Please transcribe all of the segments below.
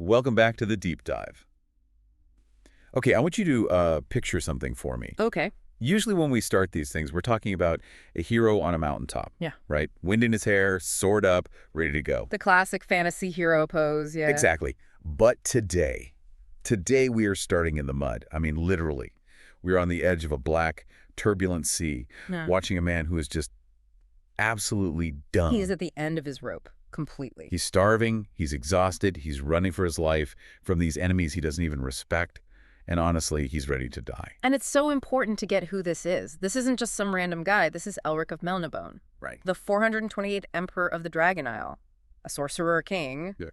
Welcome back to the deep dive. Okay, I want you to picture something for me. Okay. Usually when we start these things, we're talking about a hero on a mountaintop. Yeah. Right? Wind in his hair, sword up, ready to go. The classic fantasy hero pose, yeah. Exactly. But today we are starting in the mud. I mean, literally. We're on the edge of a black, turbulent sea, Yeah. watching a man who is just absolutely done. He's at the end of his rope, completely. He's starving, he's exhausted, he's running for his life from these enemies he doesn't even respect, and honestly, he's ready to die. And it's so important to get who this is. This isn't just some random guy. This is Elric of Melnibonè, Right. the 428th Emperor of the Dragon Isle, a sorcerer king. Yeah.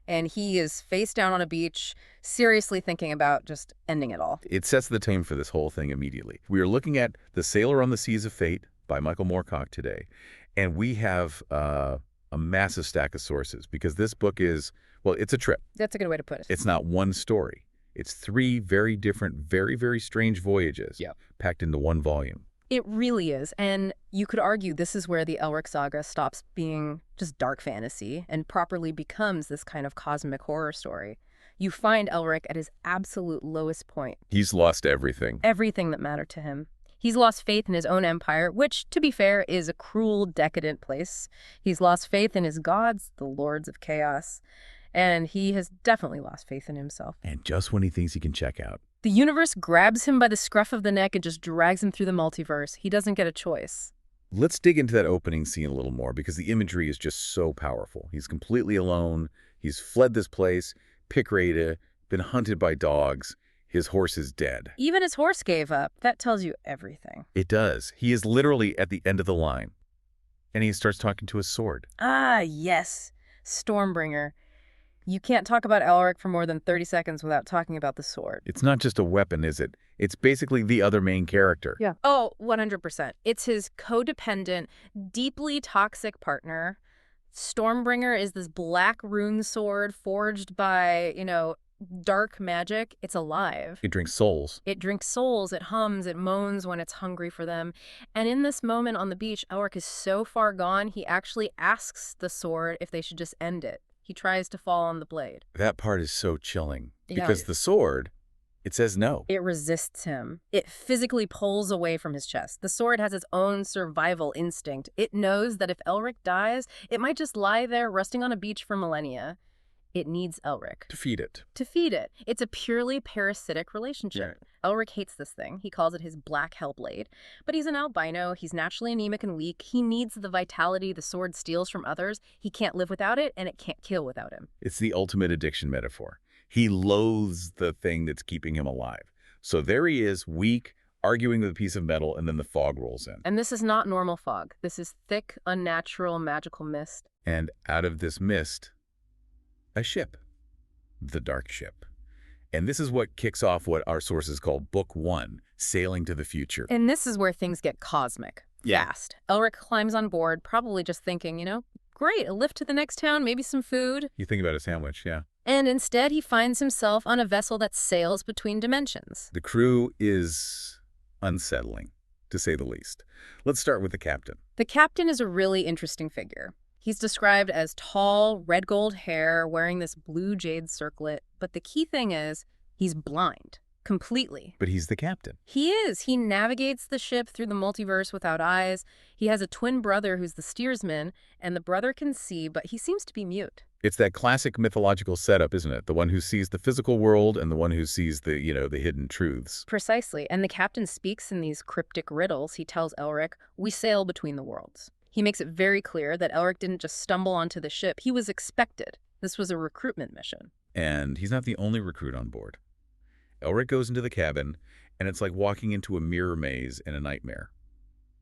And he is face down on a beach, seriously thinking about just ending it all. It sets the tone for this whole thing immediately. We are looking at The Sailor on the Seas of Fate by Michael Moorcock today, and we have a massive stack of sources because this book is, well, it's a trip. That's a good way to put it. It's not one story. It's three very different, very, very strange voyages packed into one volume. It really is. And you could argue this is where the Elric saga stops being just dark fantasy and properly becomes this kind of cosmic horror story. You find Elric at his absolute lowest point. He's lost everything. Everything that mattered to him. He's lost faith in his own empire, which, to be fair, is a cruel, decadent place. He's lost faith in his gods, the lords of chaos. And he has definitely lost faith in himself. And just when he thinks he can check out. The universe grabs him by the scruff of the neck and just drags him through the multiverse. He doesn't get a choice. Let's dig into that opening scene a little more because the imagery is just so powerful. He's completely alone. He's fled this place, pick Rada, been hunted by dogs. His horse is dead. Even his horse gave up. That tells you everything. It does. He is literally at the end of the line. And he starts talking to his sword. Ah, yes. Stormbringer. You can't talk about Elric for more than 30 seconds without talking about the sword. It's not just a weapon, is it? It's basically the other main character. Yeah. Oh, 100%. It's his codependent, deeply toxic partner. Stormbringer is this black rune sword forged by, dark magic. It's alive. It drinks souls. It drinks souls. It hums. It moans when it's hungry for them. And in this moment on the beach, Elric is so far gone, he actually asks the sword if they should just end it. He tries to fall on the blade. That part is so chilling. Yeah. Because the sword, it says no. It resists him. It physically pulls away from his chest. The sword has its own survival instinct. It knows that if Elric dies, it might just lie there rusting on a beach for millennia. It needs Elric. To feed it. To feed it. It's a purely parasitic relationship. Yeah. Elric hates this thing. He calls it his black hellblade. But he's an albino. He's naturally anemic and weak. He needs the vitality the sword steals from others. He can't live without it, and it can't kill without him. It's the ultimate addiction metaphor. He loathes the thing that's keeping him alive. So there he is, weak, arguing with a piece of metal, and then the fog rolls in. And this is not normal fog. This is thick, unnatural, magical mist. And out of this mist, a ship. The Dark Ship. And this is what kicks off what our sources call Book 1, Sailing to the Future. And this is where things get cosmic. Fast. Elric climbs on board, probably just thinking, great, a lift to the next town, maybe some food. You think about a sandwich, yeah. And instead, he finds himself on a vessel that sails between dimensions. The crew is unsettling, to say the least. Let's start with the captain. The captain is a really interesting figure. He's described as tall, red gold hair, wearing this blue jade circlet. But the key thing is, he's blind. Completely. But he's the captain. He is. He navigates the ship through the multiverse without eyes. He has a twin brother who's the steersman, and the brother can see, but he seems to be mute. It's that classic mythological setup, isn't it? The one who sees the physical world and the one who sees the, the hidden truths. Precisely. And the captain speaks in these cryptic riddles. He tells Elric, we sail between the worlds. He makes it very clear that Elric didn't just stumble onto the ship. He was expected. This was a recruitment mission. And he's not the only recruit on board. Elric goes into the cabin, and it's like walking into a mirror maze in a nightmare.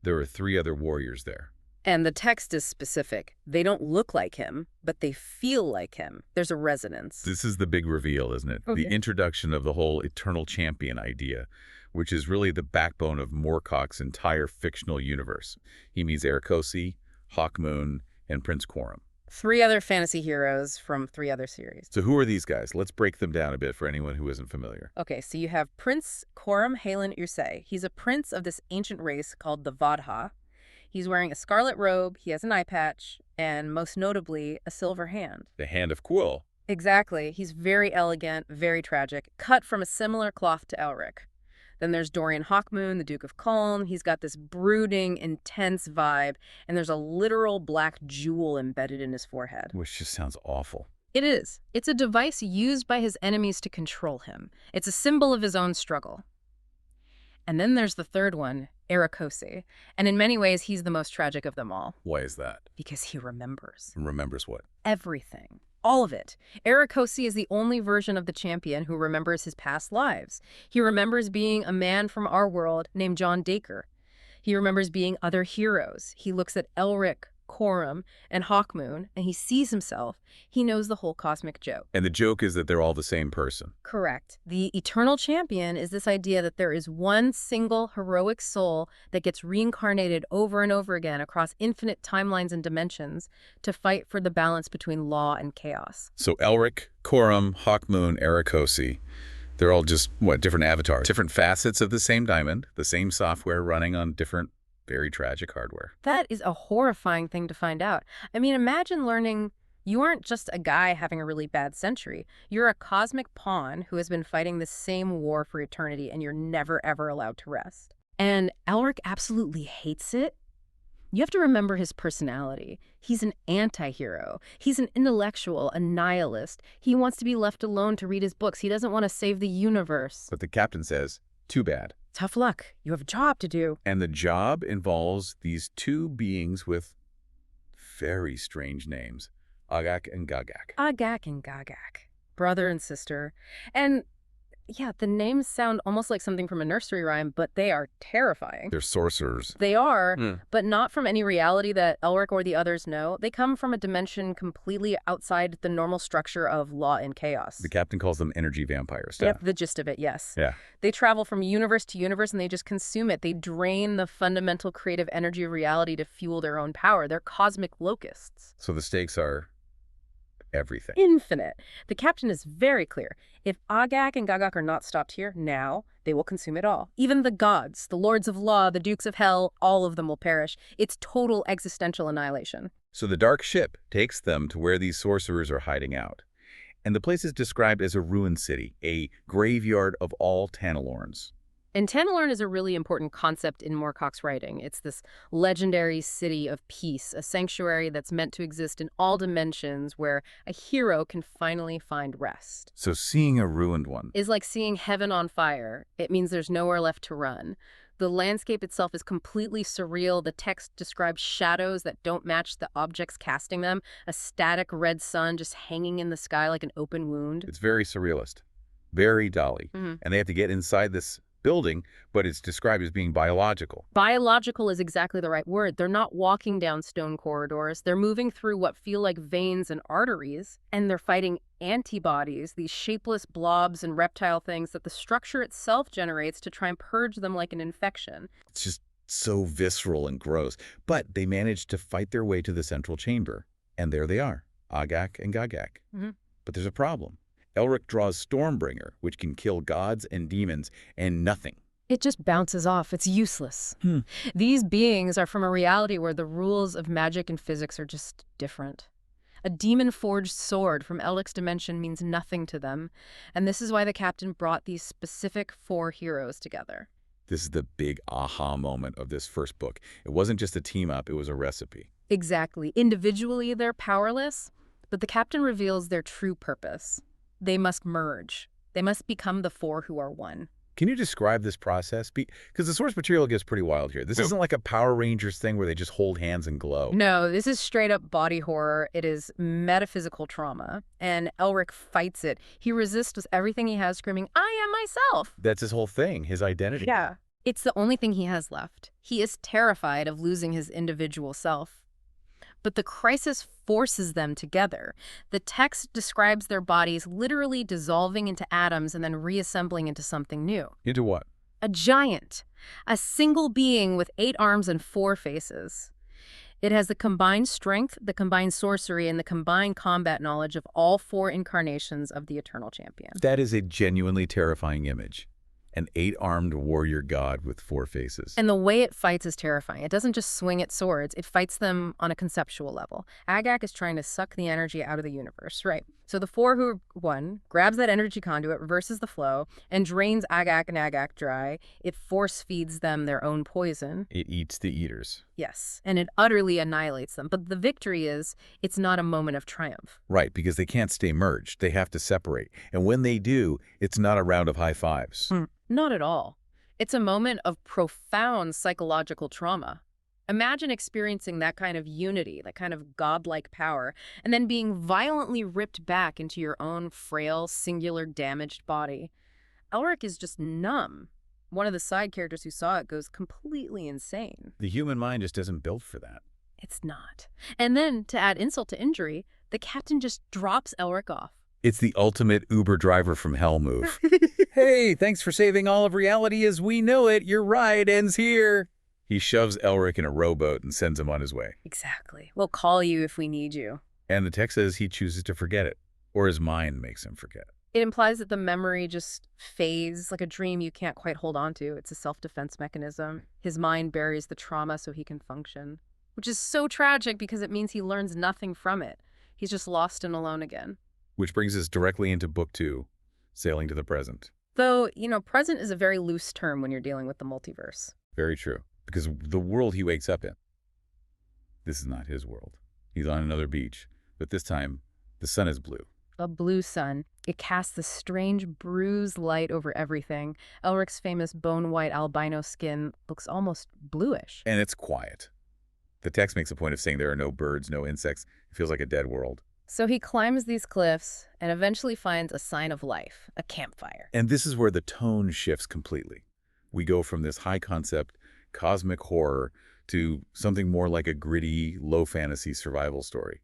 There are 3 other warriors there. And the text is specific. They don't look like him, but they feel like him. There's a resonance. This is the big reveal, isn't it? Okay. The introduction of the whole eternal champion idea, which is really the backbone of Moorcock's entire fictional universe. He meets Erikosi, Hawkmoon, and Prince Quorum. 3 other fantasy heroes from 3 other series. So who are these guys? Let's break them down a bit for anyone who isn't familiar. Okay, so you have Prince Quorum Halen Ursay. He's a prince of this ancient race called the Vadha. He's wearing a scarlet robe, he has an eye patch, and most notably, a silver hand. The Hand of Quill. Exactly. He's very elegant, very tragic, cut from a similar cloth to Elric. Then there's Dorian Hawkmoon, the Duke of Culm. He's got this brooding, intense vibe, and there's a literal black jewel embedded in his forehead. Which just sounds awful. It is. It's a device used by his enemies to control him. It's a symbol of his own struggle. And then there's the third one, Erakosi. And in many ways, he's the most tragic of them all. Why is that? Because he remembers. And remembers what? Everything. All of it. Erakosi is the only version of the champion who remembers his past lives. He remembers being a man from our world named John Dacre. He remembers being other heroes. He looks at Elric, Corum, and Hawkmoon, and he sees himself. He knows the whole cosmic joke. And the joke is that they're all the same person. Correct. The eternal champion is this idea that there is one single heroic soul that gets reincarnated over and over again across infinite timelines and dimensions to fight for the balance between law and chaos. So Elric, Corum, Hawkmoon, Erakosi, they're all just, what, different avatars? Different facets of the same diamond, the same software running on different, very tragic hardware. That is a horrifying thing to find out. I mean, imagine learning you aren't just a guy having a really bad century. You're a cosmic pawn who has been fighting the same war for eternity, and you're never, ever allowed to rest. And Elric absolutely hates it. You have to remember his personality. He's an anti-hero. He's an intellectual, a nihilist. He wants to be left alone to read his books. He doesn't want to save the universe. But the captain says, too bad. Tough luck. You have a job to do. And the job involves these two beings with very strange names, Agak and Gagak. Agak and Gagak. Brother and sister. And yeah, the names sound almost like something from a nursery rhyme, but they are terrifying. They're sorcerers. They are, but not from any reality that Elric or the others know. They come from a dimension completely outside the normal structure of law and chaos. The captain calls them energy vampires. Yep, the gist of it, yes. Yeah. They travel from universe to universe and they just consume it. They drain the fundamental creative energy of reality to fuel their own power. They're cosmic locusts. So the stakes are everything. Infinite. The captain is very clear. If Agak and Gagak are not stopped here now, they will consume it all. Even the gods, the lords of law, the dukes of hell, all of them will perish. It's total existential annihilation. So the dark ship takes them to where these sorcerers are hiding out. And the place is described as a ruined city, a graveyard of all Tanalorns. And Tanalorn is a really important concept in Moorcock's writing. It's this legendary city of peace, a sanctuary that's meant to exist in all dimensions where a hero can finally find rest. So seeing a ruined one is like seeing heaven on fire. It means there's nowhere left to run. The landscape itself is completely surreal. The text describes shadows that don't match the objects casting them, a static red sun just hanging in the sky like an open wound. It's very surrealist, very Dali. And they have to get inside this building, but it's described as being biological. Biological is exactly the right word. They're not walking down stone corridors. They're moving through what feel like veins and arteries, and they're fighting antibodies, these shapeless blobs and reptile things that the structure itself generates to try and purge them like an infection. It's just so visceral and gross. But they manage to fight their way to the central chamber, and there they are, Agak and Gagak. But there's a problem. Elric draws Stormbringer, which can kill gods and demons, and nothing. It just bounces off. It's useless. These beings are from a reality where the rules of magic and physics are just different. A demon-forged sword from Elric's dimension means nothing to them, and this is why the captain brought these specific 4 heroes together. This is the big aha moment of this first book. It wasn't just a team-up, it was a recipe. Exactly. Individually, they're powerless, but the captain reveals their true purpose. They must merge. They must become the 4 who are one. Can you describe this process? Because the source material gets pretty wild here. This isn't like a Power Rangers thing where they just hold hands and glow. No, this is straight up body horror. It is metaphysical trauma, and Elric fights it. He resists with everything he has, screaming, "I am myself!" That's his whole thing, his identity. Yeah. It's the only thing he has left. He is terrified of losing his individual self. But the crisis forces them together. The text describes their bodies literally dissolving into atoms and then reassembling into something new. Into what? A giant. A single being with 8 arms and 4 faces. It has the combined strength, the combined sorcery, and the combined combat knowledge of all 4 incarnations of the Eternal Champion. That is a genuinely terrifying image. An 8-armed warrior god with 4 faces. And the way it fights is terrifying. It doesn't just swing its swords, it fights them on a conceptual level. Agak is trying to suck the energy out of the universe, right? So the four who won grabs that energy conduit, reverses the flow, and drains Agak and Agak dry. It force feeds them their own poison. It eats the eaters. Yes, and it utterly annihilates them. But the victory is, it's not a moment of triumph. Right, because they can't stay merged. They have to separate. And when they do, it's not a round of high fives. Not at all. It's a moment of profound psychological trauma. Imagine experiencing that kind of unity, that kind of godlike power, and then being violently ripped back into your own frail, singular, damaged body. Elric is just numb. One of the side characters who saw it goes completely insane. The human mind just isn't built for that. It's not. And then, to add insult to injury, the captain just drops Elric off. It's the ultimate Uber driver from hell move. Hey, thanks for saving all of reality as we know it. Your ride ends here. He shoves Elric in a rowboat and sends him on his way. Exactly. We'll call you if we need you. And the text says he chooses to forget it, or his mind makes him forget. It implies that the memory just fades like a dream you can't quite hold on to. It's a self-defense mechanism. His mind buries the trauma so he can function, which is so tragic because it means he learns nothing from it. He's just lost and alone again. Which brings us directly into Book 2, Sailing to the Present. Though, present is a very loose term when you're dealing with the multiverse. Very true. Because the world he wakes up in, this is not his world. He's on another beach, but this time the sun is blue. A blue sun. It casts this strange bruised light over everything. Elric's famous bone-white albino skin looks almost bluish. And it's quiet. The text makes a point of saying there are no birds, no insects. It feels like a dead world. So he climbs these cliffs and eventually finds a sign of life, a campfire. And this is where the tone shifts completely. We go from this high-concept cosmic horror to something more like a gritty, low-fantasy survival story.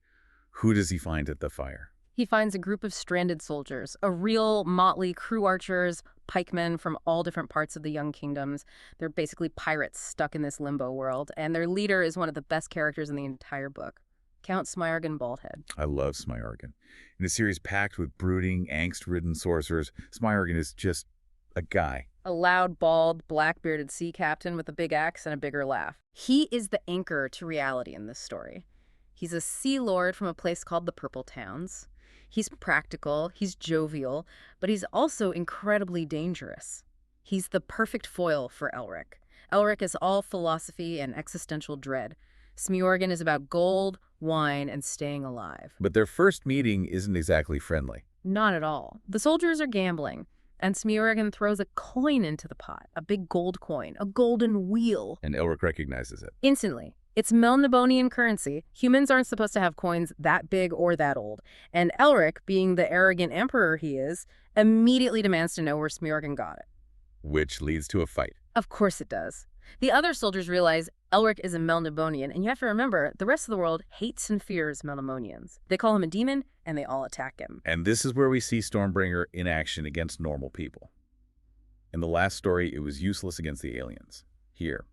Who does he find at the fire? He finds a group of stranded soldiers, a real motley crew archers, pikemen from all different parts of the Young Kingdoms. They're basically pirates stuck in this limbo world, and their leader is one of the best characters in the entire book, Count Smiargan Baldhead. I love Smiargan. In a series packed with brooding, angst-ridden sorcerers, Smiargan is just a guy. A loud, bald, black-bearded sea captain with a big axe and a bigger laugh. He is the anchor to reality in this story. He's a sea lord from a place called the Purple Towns. He's practical, he's jovial, but he's also incredibly dangerous. He's the perfect foil for Elric. Elric is all philosophy and existential dread. Smiorgan is about gold, wine, and staying alive. But their first meeting isn't exactly friendly. Not at all. The soldiers are gambling, and Smiorgan throws a coin into the pot, a big gold coin, a golden wheel. And Elric recognizes it. Instantly. It's Melnibonian currency. Humans aren't supposed to have coins that big or that old. And Elric, being the arrogant emperor he is, immediately demands to know where Smiorgan got it. Which leads to a fight. Of course it does. The other soldiers realize Elric is a Melnibonian, and you have to remember, the rest of the world hates and fears Melnibonians. They call him a demon, and they all attack him. And this is where we see Stormbringer in action against normal people. In the last story, it was useless against the aliens. Here,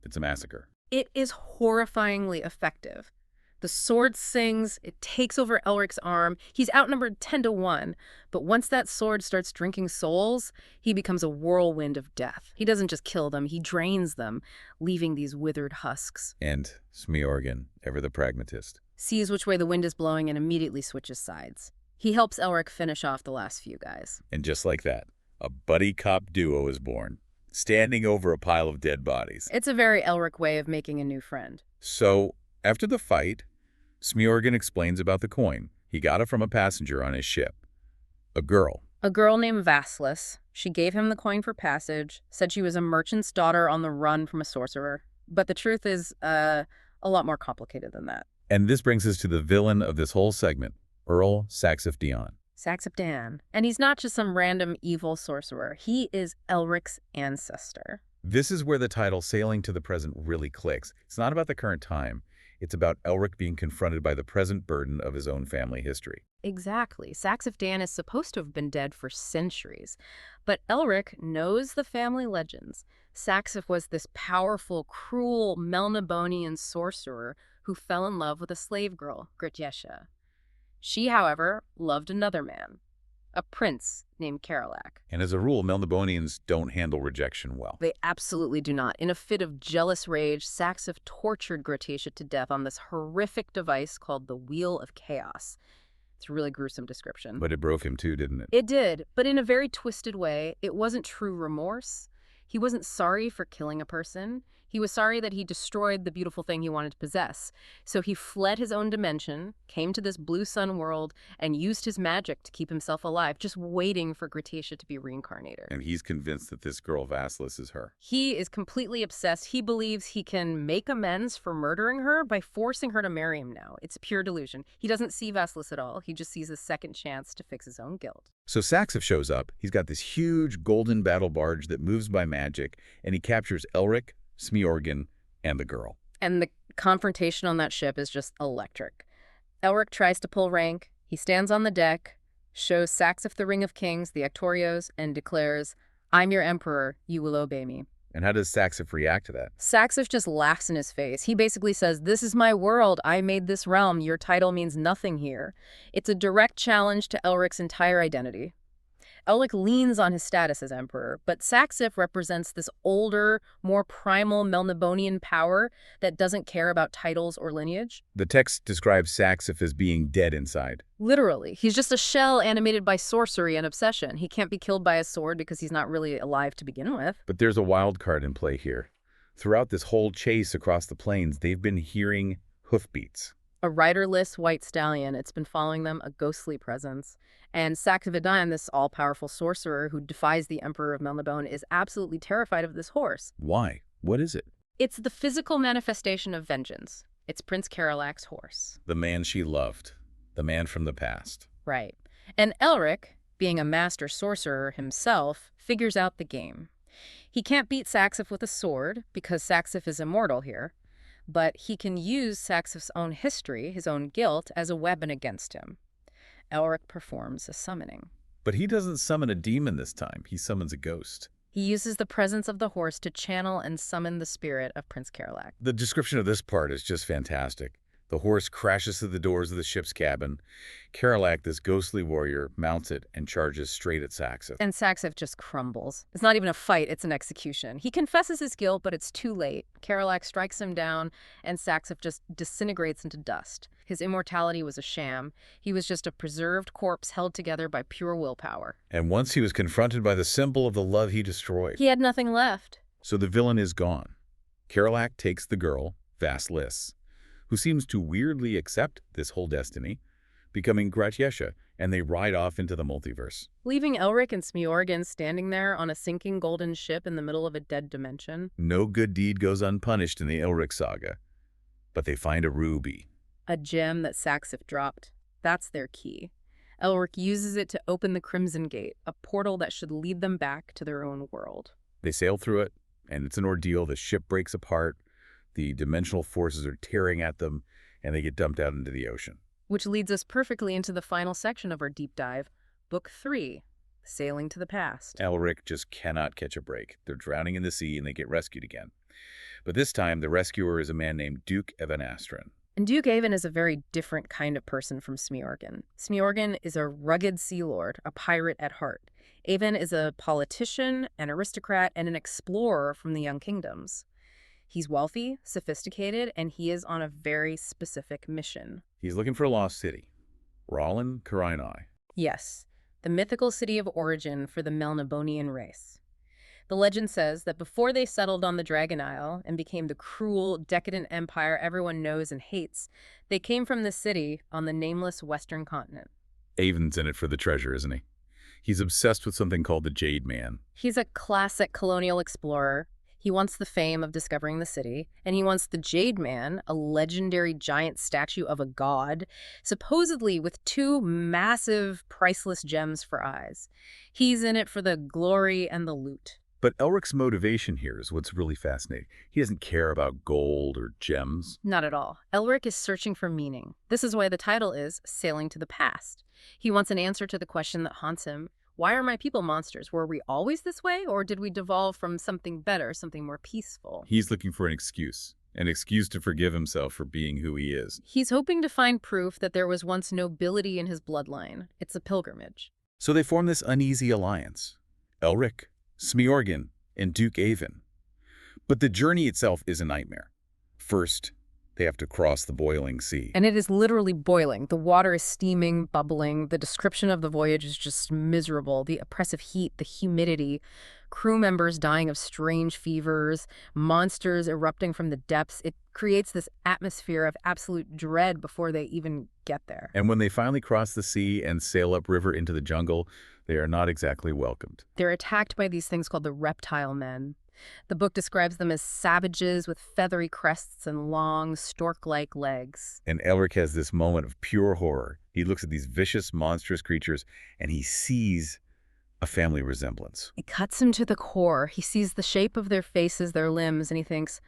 it's a massacre. It is horrifyingly effective. The sword sings, it takes over Elric's arm. He's outnumbered 10-1, but once that sword starts drinking souls, he becomes a whirlwind of death. He doesn't just kill them, he drains them, leaving these withered husks. And Smiorgan, ever the pragmatist, sees which way the wind is blowing and immediately switches sides. He helps Elric finish off the last few guys. And just like that, a buddy cop duo is born, standing over a pile of dead bodies. It's a very Elric way of making a new friend. So, after the fight, Smiorgan explains about the coin. He got it from a passenger on his ship. A girl. A girl named Vassalus. She gave him the coin for passage, said she was a merchant's daughter on the run from a sorcerer. But the truth is, a lot more complicated than that. And this brings us to the villain of this whole segment, Earl Saxif-Dion. Saxif-Dan. And he's not just some random evil sorcerer. He is Elric's ancestor. This is where the title Sailing to the Present really clicks. It's not about the current time. It's about Elric being confronted by the present burden of his own family history. Exactly. Saxif-Dan is supposed to have been dead for centuries. But Elric knows the family legends. Saxif was this powerful, cruel Melnibonian sorcerer who fell in love with a slave girl, Gritjesha. She, however, loved another man, a prince named Karalak. And as a rule, Melnibonians don't handle rejection well. They absolutely do not. In a fit of jealous rage, Saxif tortured Gritjesha to death on this horrific device called the Wheel of Chaos. It's a really gruesome description. But it broke him too, didn't it? It did, but in a very twisted way. It wasn't true remorse. He wasn't sorry for killing a person. He was sorry that he destroyed the beautiful thing he wanted to possess. So he fled his own dimension, came to this blue sun world, and used his magic to keep himself alive, just waiting for Gratia to be reincarnated. And he's convinced that this girl Vasilis is her. He is completely obsessed. He believes he can make amends for murdering her by forcing her to marry him now. It's pure delusion. He doesn't see Vasilis at all. He just sees a second chance to fix his own guilt. So Saxif shows up. He's got this huge golden battle barge that moves by magic, and he captures Elric, Smiorgan, and the girl. And the confrontation on that ship is just electric. Elric tries to pull rank. He stands on the deck, shows Saxif the Ring of Kings, the Ectorios, and declares, "I'm your emperor. You will obey me." And how does Saxif react to that? Saxif just laughs in his face. He basically says, "This is my world. I made this realm. Your title means nothing here." It's a direct challenge to Elric's entire identity. Elric leans on his status as emperor, but Saxif represents this older, more primal Melnibonian power that doesn't care about titles or lineage. The text describes Saxif as being dead inside. Literally. He's just a shell animated by sorcery and obsession. He can't be killed by a sword because he's not really alive to begin with. But there's a wild card in play here. Throughout this whole chase across the plains, they've been hearing hoofbeats. A riderless white stallion. It's been following them, a ghostly presence. And Saxif, this all-powerful sorcerer who defies the Emperor of Melnibonè, is absolutely terrified of this horse. Why? What is it? It's the physical manifestation of vengeance. It's Prince Karolak's horse. The man she loved. The man from the past. Right. And Elric, being a master sorcerer himself, figures out the game. He can't beat Saxif with a sword, because Saxif is immortal here, but he can use Saxif's own history, his own guilt, as a weapon against him. Elric performs a summoning. But he doesn't summon a demon this time. He summons a ghost. He uses the presence of the horse to channel and summon the spirit of Prince Karolak. The description of this part is just fantastic. The horse crashes through the doors of the ship's cabin. Karolak, this ghostly warrior, mounts it and charges straight at Saxif. And Saxif just crumbles. It's not even a fight, it's an execution. He confesses his guilt, but it's too late. Karolak strikes him down, and Saxif just disintegrates into dust. His immortality was a sham. He was just a preserved corpse held together by pure willpower. And once he was confronted by the symbol of the love he destroyed. He had nothing left. So the villain is gone. Karolak takes the girl, Vasilis, who seems to weirdly accept this whole destiny, becoming Gratia, and they ride off into the multiverse. Leaving Elric and Smiorgan standing there on a sinking golden ship in the middle of a dead dimension. No good deed goes unpunished in the Elric saga, but they find a ruby. A gem that Saxif dropped. That's their key. Elric uses it to open the Crimson Gate, a portal that should lead them back to their own world. They sail through it, and it's an ordeal. The ship breaks apart. The dimensional forces are tearing at them, and they get dumped out into the ocean. Which leads us perfectly into the final section of our deep dive, Book 3, Sailing to the Past. Elric just cannot catch a break. They're drowning in the sea, and they get rescued again. But this time, the rescuer is a man named Duke Evanastron. And Duke Aven is a very different kind of person from Smiorgan. Smiorgan is a rugged sea lord, a pirate at heart. Aven is a politician, an aristocrat, and an explorer from the Young Kingdoms. He's wealthy, sophisticated, and he is on a very specific mission. He's looking for a lost city. Rallin Karainai. Yes, the mythical city of origin for the Melnibonian race. The legend says that before they settled on the Dragon Isle and became the cruel, decadent empire everyone knows and hates, they came from this city on the nameless western continent. Aven's in it for the treasure, isn't he? He's obsessed with something called the Jade Man. He's a classic colonial explorer. He wants the fame of discovering the city, and he wants the Jade Man, a legendary giant statue of a god, supposedly with 2 massive, priceless gems for eyes. He's in it for the glory and the loot. But Elric's motivation here is what's really fascinating. He doesn't care about gold or gems. Not at all. Elric is searching for meaning. This is why the title is Sailing to the Past. He wants an answer to the question that haunts him. Why are my people monsters? Were we always this way, or did we devolve from something better, something more peaceful? He's looking for an excuse to forgive himself for being who he is. He's hoping to find proof that there was once nobility in his bloodline. It's a pilgrimage. So they form this uneasy alliance. Elric, Smiorgan, and Duke Aven. But the journey itself is a nightmare. First, They have to cross the boiling sea. And it is literally boiling. The water is steaming, bubbling. The description of the voyage is just miserable. The oppressive heat, the humidity, crew members dying of strange fevers, monsters erupting from the depths. It creates this atmosphere of absolute dread before they even get there. And when they finally cross the sea and sail upriver into the jungle, they are not exactly welcomed. They're attacked by these things called the reptile men. The book describes them as savages with feathery crests and long, stork-like legs. And Elric has this moment of pure horror. He looks at these vicious, monstrous creatures, and he sees a family resemblance. It cuts him to the core. He sees the shape of their faces, their limbs, and he thinks,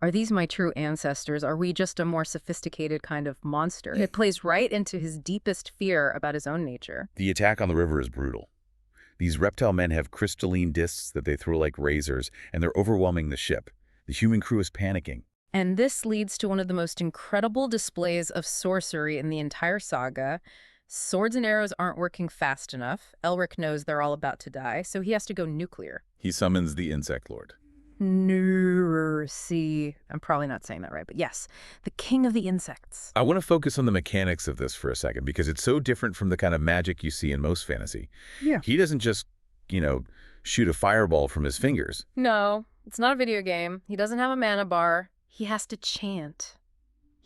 are these my true ancestors? Are we just a more sophisticated kind of monster? It plays right into his deepest fear about his own nature. The attack on the river is brutal. These reptile men have crystalline discs that they throw like razors, and they're overwhelming the ship. The human crew is panicking. And this leads to one of the most incredible displays of sorcery in the entire saga. Swords and arrows aren't working fast enough. Elric knows they're all about to die, so he has to go nuclear. He summons the Insect Lord. See, I'm probably not saying that right, but yes, the king of the insects. I want to focus on the mechanics of this for a second because it's so different from the kind of magic you see in most fantasy. Yeah. He doesn't just, shoot a fireball from his fingers. No, it's not a video game. He doesn't have a mana bar. He has to chant.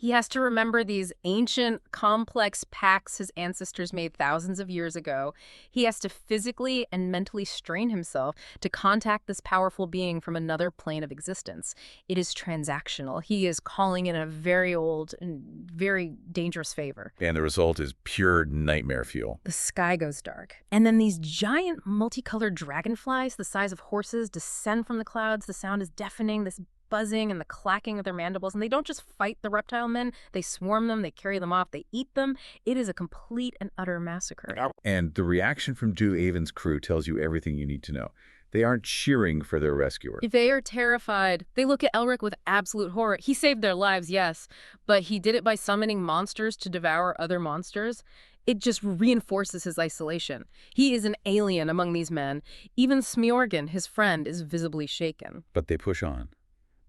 He has to remember these ancient, complex pacts his ancestors made thousands of years ago. He has to physically and mentally strain himself to contact this powerful being from another plane of existence. It is transactional. He is calling in a very old and very dangerous favor. And the result is pure nightmare fuel. The sky goes dark. And then these giant multicolored dragonflies, the size of horses, descend from the clouds. The sound is deafening, this buzzing and the clacking of their mandibles. And they don't just fight the reptile men. They swarm them, they carry them off, they eat them. It is a complete and utter massacre. And the reaction from Du Avon's crew tells you everything you need to know. They aren't cheering for their rescuer. They are terrified. They look at Elric with absolute horror. He saved their lives, yes, but he did it by summoning monsters to devour other monsters. It just reinforces his isolation. He is an alien among these men. Even Smjorgen, his friend, is visibly shaken. But they push on.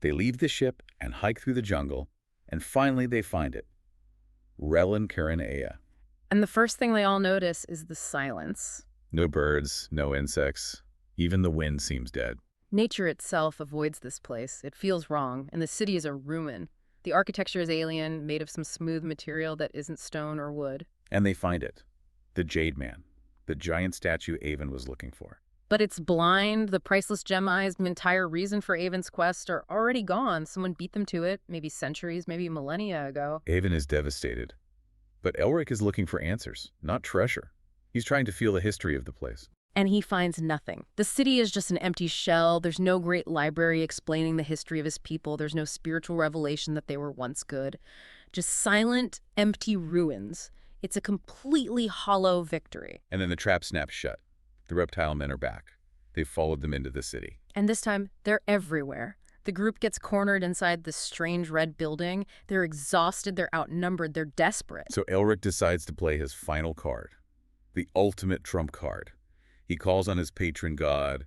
They leave the ship and hike through the jungle, and finally they find it. Relin Karenea. And the first thing they all notice is the silence. No birds, no insects. Even the wind seems dead. Nature itself avoids this place. It feels wrong, and the city is a ruin. The architecture is alien, made of some smooth material that isn't stone or wood. And they find it. The Jade Man, the giant statue Avon was looking for. But it's blind. The priceless gem eyes, the entire reason for Avon's quest, are already gone. Someone beat them to it, maybe centuries, maybe millennia ago. Avon is devastated. But Elric is looking for answers, not treasure. He's trying to feel the history of the place. And he finds nothing. The city is just an empty shell. There's no great library explaining the history of his people. There's no spiritual revelation that they were once good. Just silent, empty ruins. It's a completely hollow victory. And then the trap snaps shut. The reptile men are back. They've followed them into the city. And this time, they're everywhere. The group gets cornered inside this strange red building. They're exhausted, they're outnumbered, they're desperate. So Elric decides to play his final card. The ultimate trump card. He calls on his patron god,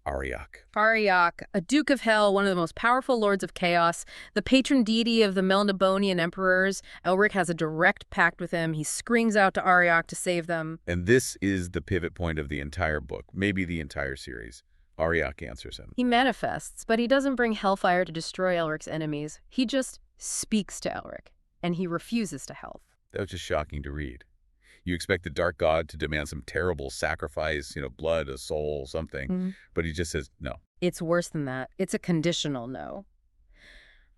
Ariak. Ariak, a duke of hell, one of the most powerful lords of chaos, the patron deity of the Melnibonian emperors. Elric has a direct pact with him. He screams out to Ariak to save them. And this is the pivot point of the entire book, maybe the entire series. Ariak answers him. He manifests, but he doesn't bring hellfire to destroy Elric's enemies. He just speaks to Elric, and he refuses to help. That was just shocking to read. You expect the dark god to demand some terrible sacrifice, blood, a soul, something, but he just says no. It's worse than that. It's a conditional no.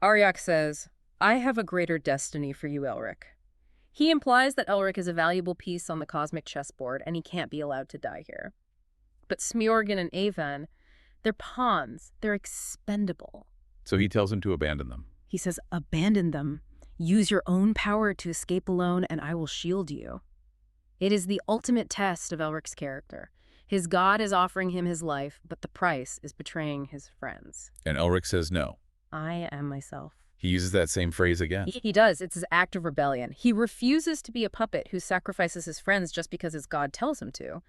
Ariak says, I have a greater destiny for you, Elric. He implies that Elric is a valuable piece on the cosmic chessboard, and he can't be allowed to die here. But Smjorgen and Avon, they're pawns. They're expendable. So he tells him to abandon them. He says, abandon them. Use your own power to escape alone, and I will shield you. It is the ultimate test of Elric's character. His god is offering him his life, but the price is betraying his friends. And Elric says no. I am myself. He uses that same phrase again. He does. It's his act of rebellion. He refuses to be a puppet who sacrifices his friends just because his god tells him to.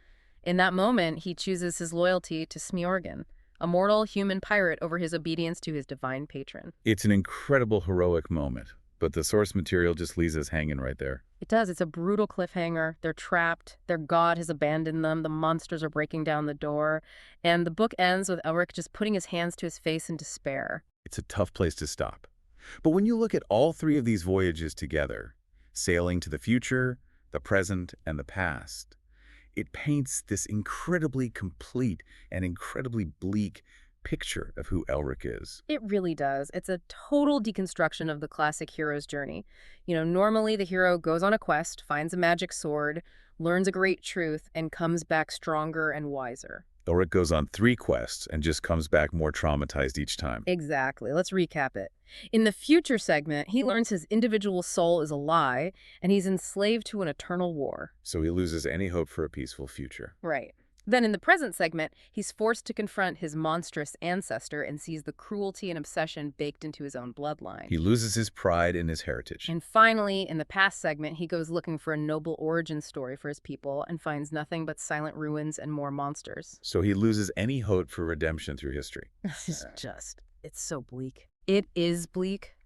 In that moment, he chooses his loyalty to Smjorgen, a mortal human pirate, over his obedience to his divine patron. It's an incredible heroic moment. but the source material just leaves us hanging right there. It does. It's a brutal cliffhanger. They're trapped. Their god has abandoned them. The monsters are breaking down the door. And the book ends with Elric just putting his hands to his face in despair. It's a tough place to stop. But when you look at all three of these voyages together, sailing to the future, the present, and the past, it paints this incredibly complete and incredibly bleak picture of who Elric is. It really does. It's a total deconstruction of the classic hero's journey. Normally the hero goes on a quest, finds a magic sword, learns a great truth, and comes back stronger and wiser. Elric goes on 3 quests and just comes back more traumatized each time. Exactly. Let's recap it. In the future segment, he learns his individual soul is a lie, and he's enslaved to an eternal war. So he loses any hope for a peaceful future. Right. Then in the present segment, he's forced to confront his monstrous ancestor and sees the cruelty and obsession baked into his own bloodline. He loses his pride and his heritage. And finally, in the past segment, he goes looking for a noble origin story for his people and finds nothing but silent ruins and more monsters. So he loses any hope for redemption through history. It's so bleak. It is bleak.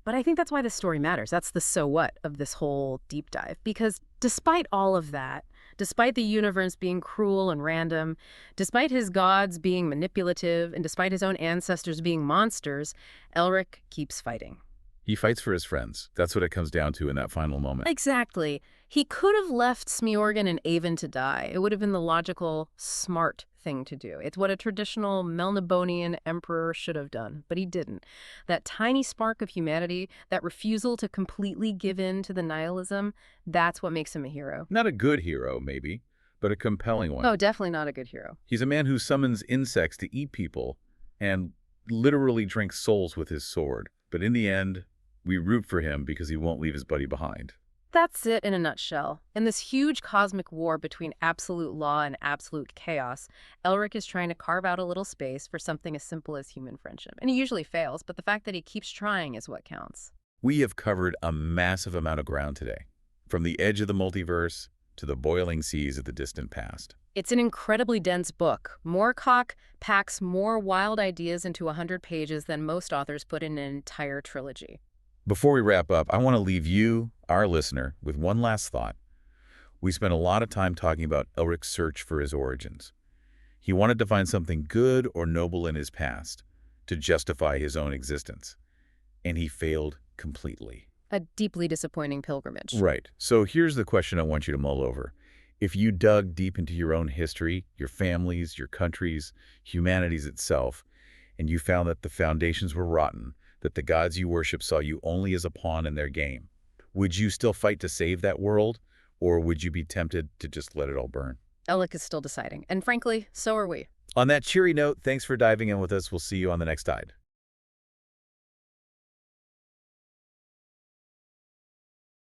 But I think that's why this story matters. That's the so what of this whole deep dive. Because despite all of that, despite the universe being cruel and random, despite his gods being manipulative, and despite his own ancestors being monsters, Elric keeps fighting. He fights for his friends. That's what it comes down to in that final moment. Exactly. He could have left Smiorgan and Avon to die. It would have been the logical, smart thing to do. It's what a traditional Melnibonian emperor should have done, but he didn't. That tiny spark of humanity, that refusal to completely give in to the nihilism, that's what makes him a hero. Not a good hero, maybe, but a compelling one. Oh, definitely not a good hero. He's a man who summons insects to eat people and literally drinks souls with his sword. But in the end, we root for him because he won't leave his buddy behind. That's it in a nutshell. In this huge cosmic war between absolute law and absolute chaos, Elric is trying to carve out a little space for something as simple as human friendship. And he usually fails, but the fact that he keeps trying is what counts. We have covered a massive amount of ground today, from the edge of the multiverse to the boiling seas of the distant past. It's an incredibly dense book. Moorcock packs more wild ideas into 100 pages than most authors put in an entire trilogy. Before we wrap up, I want to leave you, our listener, with one last thought. We spent a lot of time talking about Elric's search for his origins. He wanted to find something good or noble in his past to justify his own existence, and he failed completely. A deeply disappointing pilgrimage. Right. So here's the question I want you to mull over. If you dug deep into your own history, your families, your countries, humanity's itself, and you found that the foundations were rotten, that the gods you worship saw you only as a pawn in their game, would you still fight to save that world, or would you be tempted to just let it all burn? Elric is still deciding, and frankly, so are we. On that cheery note, thanks for diving in with us. We'll see you on the next Tide.